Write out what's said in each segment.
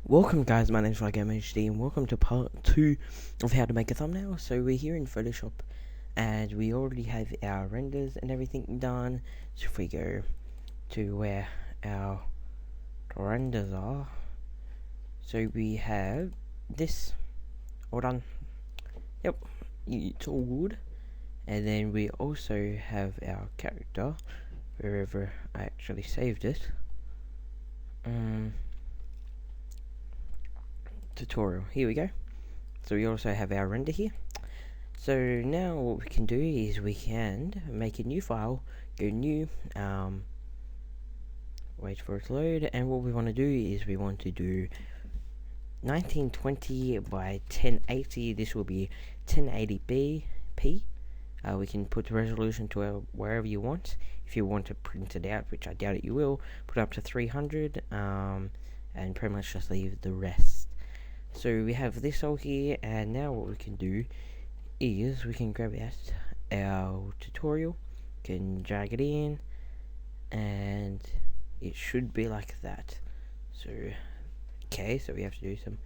Welcome guys, my name is RyGameHD and welcome to part 2 of how to make a thumbnail. So we're here in Photoshop and we already have our renders and everything done. So if we go to where our renders are, so we have this all done. Yep, it's all good. And then we also have our character, wherever I actually saved it. Tutorial, here we go. So we also have our render here. So now what we can do is we can make a new file, go new, wait for it to load, and what we want to do is we want to do 1920 by 1080. This will be 1080p. We can put the resolution to wherever you want. If you want to print it out, which I doubt it you will, put it up to 300, and pretty much just leave the rest. So we have this all here, and now what we can do is we can grab out our tutorial, can drag it in, and it should be like that. So okay, so we have to do some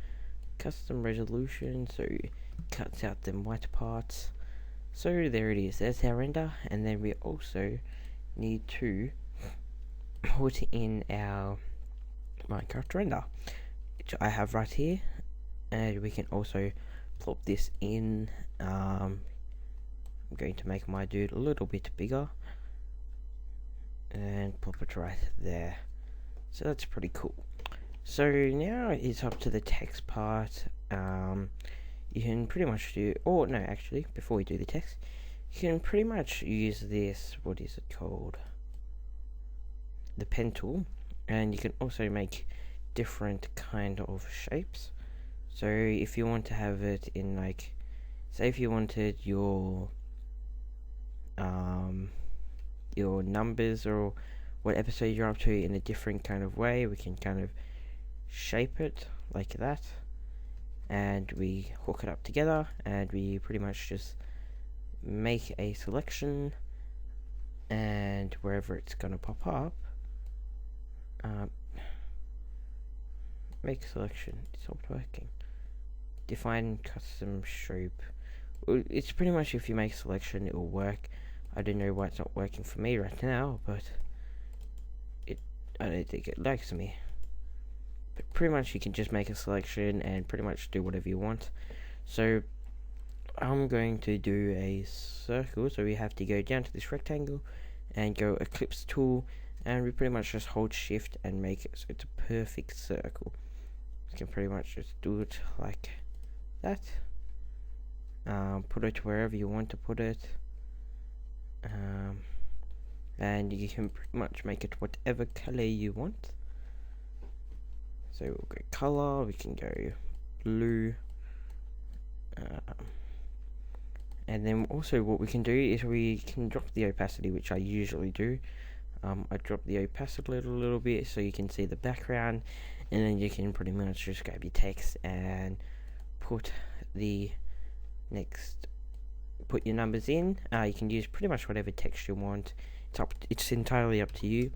custom resolution, so it cuts out them white parts. So there it is, there's our render, and then we also need to put in our Minecraft render, which I have right here. And we can also plop this in. I'm going to make my dude a little bit bigger and plop it right there. So that's pretty cool. So now it's up to the text part. You can pretty much do, or no, actually, before we do the text, you can pretty much use this, what is it called? The pen tool, and you can also make different kind of shapes. So if you want to have it in, like, say if you wanted your numbers or what episode you're up to in a different kind of way, we can kind of shape it like that, and we hook it up together, and we pretty much just make a selection, and wherever it's gonna pop up, make selection. It's not working. Define custom shape. It's pretty much if you make a selection, it will work. I don't know why it's not working for me right now, but I don't think it likes me. But pretty much you can just make a selection and pretty much do whatever you want. So I'm going to do a circle, so we have to go down to this rectangle and go ellipse tool, and we pretty much just hold shift and make it so it's a perfect circle. You can pretty much just do it like that. Put it wherever you want to put it, and you can pretty much make it whatever color you want. So we'll go color, we can go blue, and then also what we can do is we can drop the opacity, which I usually do. I drop the opacity a little bit so you can see the background, and then you can pretty much just grab your text and put your numbers in. You can use pretty much whatever text you want. It's entirely up to you.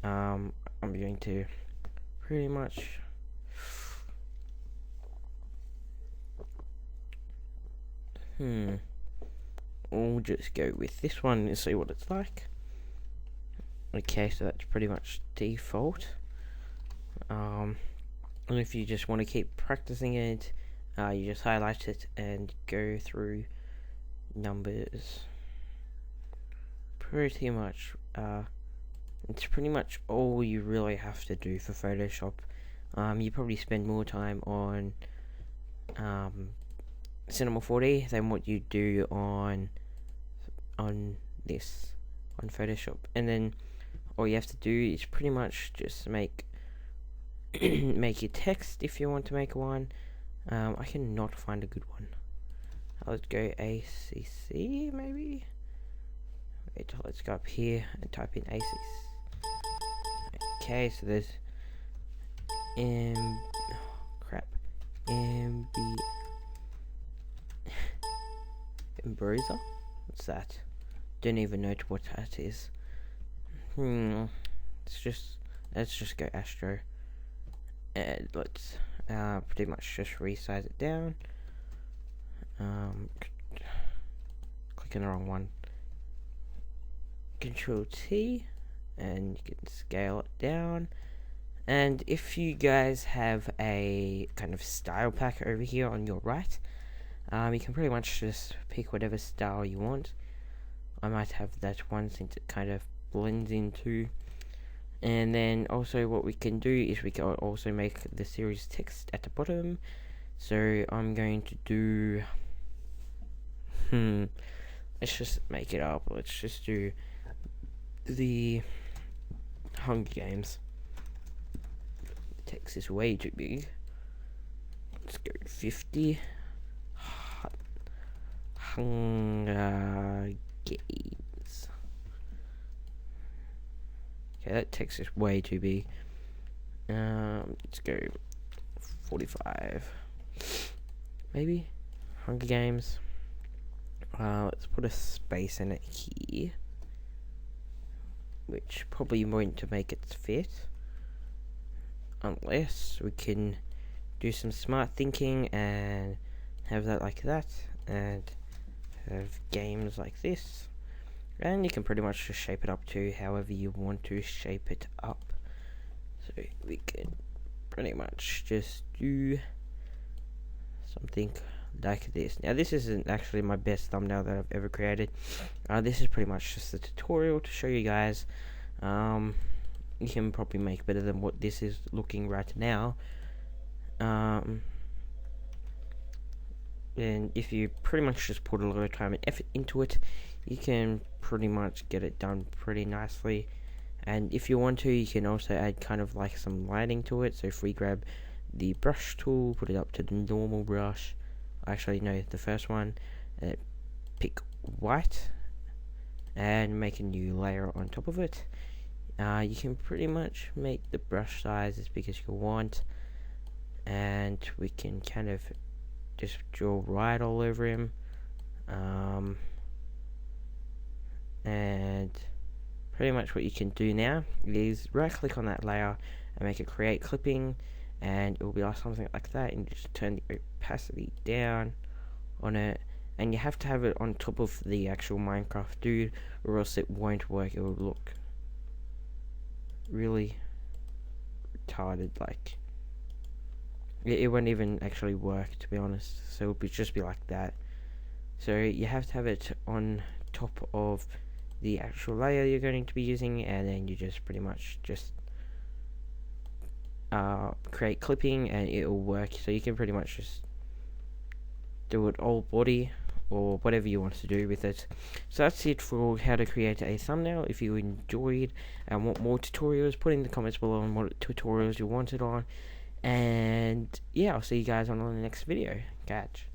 I'm going to pretty much we'll just go with this one and see what it's like. Okay, so that's pretty much default. And if you just want to keep practicing it, you just highlight it and go through numbers. Pretty much, it's pretty much all you really have to do for Photoshop. You probably spend more time on Cinema 4D than what you do on Photoshop. And then all you have to do is pretty much just make make your text if you want to make one. I cannot find a good one. Let's go ACC maybe. Wait, let's go up here and type in ACC. Okay, so there's Embroiser? What's that? Don't even know what that is. Let's just go Astro. And let's pretty much just resize it down. Clicking the wrong one. Control T, and you can scale it down. And if you guys have a kind of style pack over here on your right, you can pretty much just pick whatever style you want. I might have that one since it kind of blends into. And then also what we can do is we can also make the series text at the bottom. So I'm going to do, let's just make it up. Let's just do the Hunger Games. The text is way too big. Let's go 50. Hunger Games. Okay, that text is way too big. Let's go 45. Maybe Hunger Games. Let's put a space in it here, which probably won't to make it fit, unless we can do some smart thinking and have that like that, and have games like this, and you can pretty much just shape it up to however you want to shape it up. So we can pretty much just do something like this. Now this isn't actually my best thumbnail that I've ever created. This is pretty much just a tutorial to show you guys. You can probably make better than what this is looking right now. And if you pretty much just put a lot of time and effort into it, you can pretty much get it done pretty nicely. And if you want to, you can also add kind of like some lighting to it. So if we grab the brush tool, put it up to the normal brush, actually no, the first one, and pick white and make a new layer on top of it. You can pretty much make the brush size as big as you want, and we can kind of just draw right all over him, and pretty much what you can do now is right click on that layer and make it create clipping, and it will be like something like that, and just turn the opacity down on it, and you have to have it on top of the actual Minecraft dude, or else it won't work. It will look really retarded, like it won't even actually work, to be honest. So it would just be like that. So you have to have it on top of the actual layer you're going to be using, and then you just pretty much just create clipping and it will work. So you can pretty much just do it all body or whatever you want to do with it. So that's it for how to create a thumbnail. If you enjoyed and want more tutorials, put in the comments below on what tutorials you wanted on. And yeah, I'll see you guys on the next video. Catch.